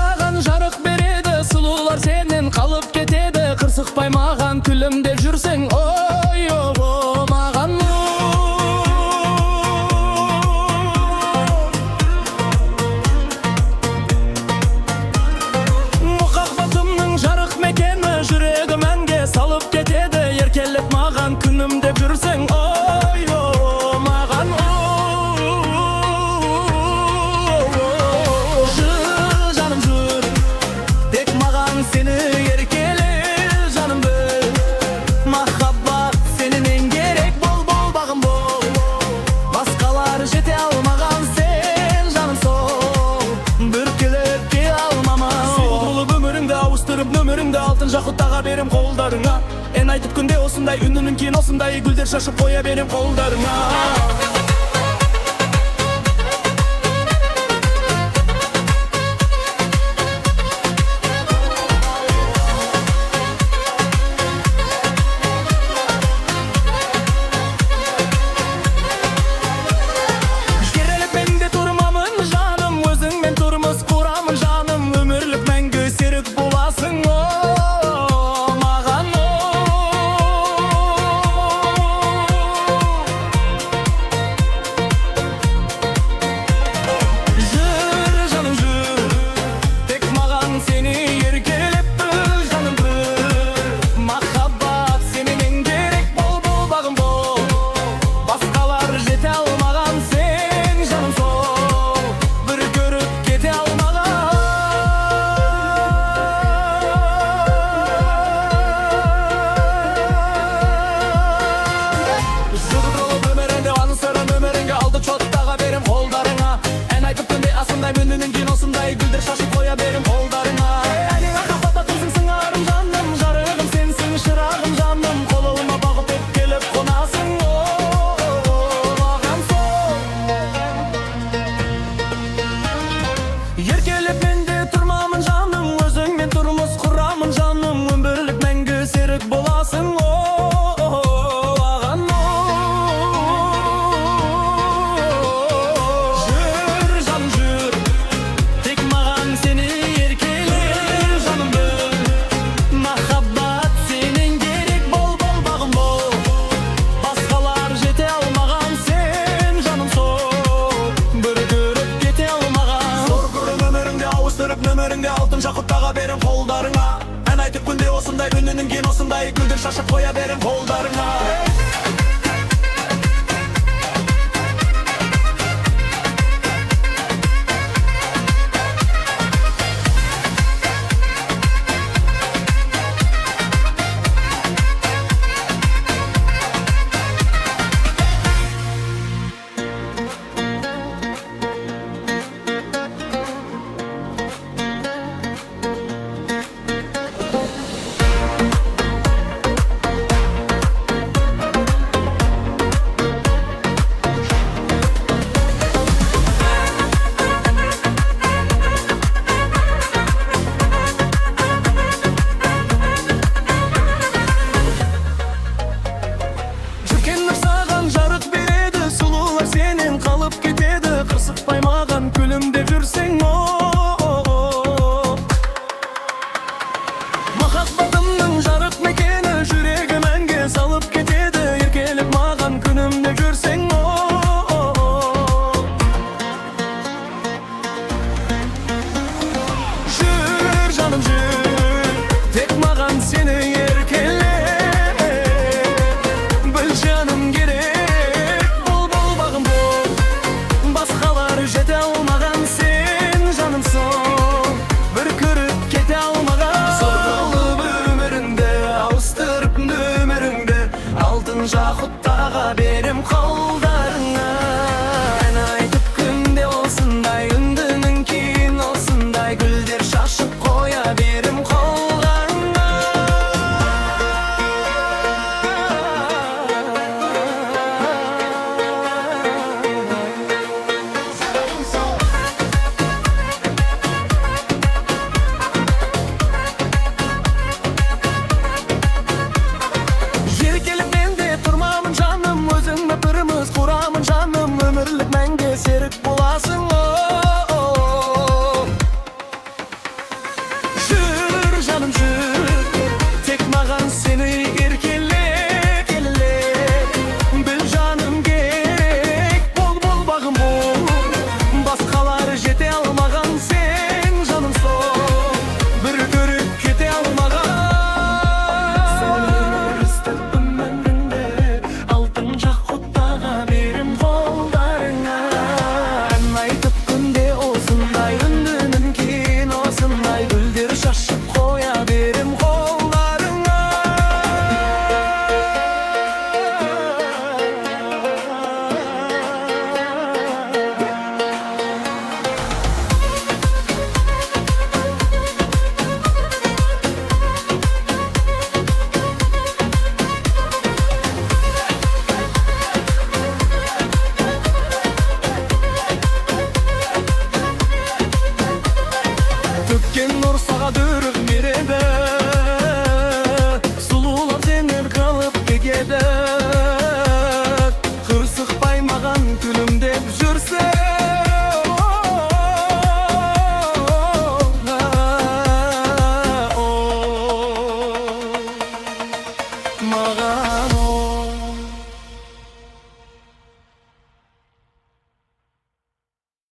саған жарық береді, сұлулар сенен қалып кетеді. Қырсықпай маған күлімдеп жүрсең, ой маған мұқағбатымның жарық мекені, жүрегі мәнге салып кетеді. Еркелеп маған күнімдеп жүрсең, ой маған жаным жүр, тек маған сені еркеле, жаным біл. Махаббат сенен керек, бол бағым бол. Басқалар жете алмаған сен, жаным сол, бүркелеп кете алмамын. Сол болып өміріңді ауыстырып, нөміріңді алтын жақұттаға берем қолдарыңа. Ән айтып күнде осындай, үнінің кейін осындай, гүлдер шашып қоя берем қолдарыңа. Кереліп мен де тұрмамын жаным, өзіңмен тұрмыс құрамын жаным. Өмірлік мәңгі серік боласың, маған жүр, жаным жүр, тек маған сені еркелеп біл, жаным біл. Махаббат сенен керек, бол бағым бол. Басқалар жете алмаған сен, жаным сол, бір көріп кете алмаған. Жұлдыз болып өміріңде аңсырын, өміріңе алды чоттаға берем қолдарыңа. Ән айтып күнде асындай, үнінің кейін осындай, гүлдер шашып қоя берем қолдарыңа. Әнің махаббатта тылсың сыңарым жаным, жарығым сенсің, шырағым жаным. Қолыма бағып деп келіп қонасың, маған сол. Еркелеп мен де тұрмамын жаным, өзіңмен тұрмыс құрамын жаным. Өмірлік мәңгі серік боласың, маған жүр, жаным жүр, тек маған сені еркеле, жаным біл. Махаббат сенен керек, бол бағым бол. Басқалар жете алмаған сен, жаным сол, бір көріп кете алмаған. Зор көрім өміріңде ауыстырып, нөміріңде алтын жақұттаға берем қолдарыңа. Ән айтып күнде осындай, үнінің кейін осындай, гүлдер шашып қоя берем қолдарыңа. sağa dur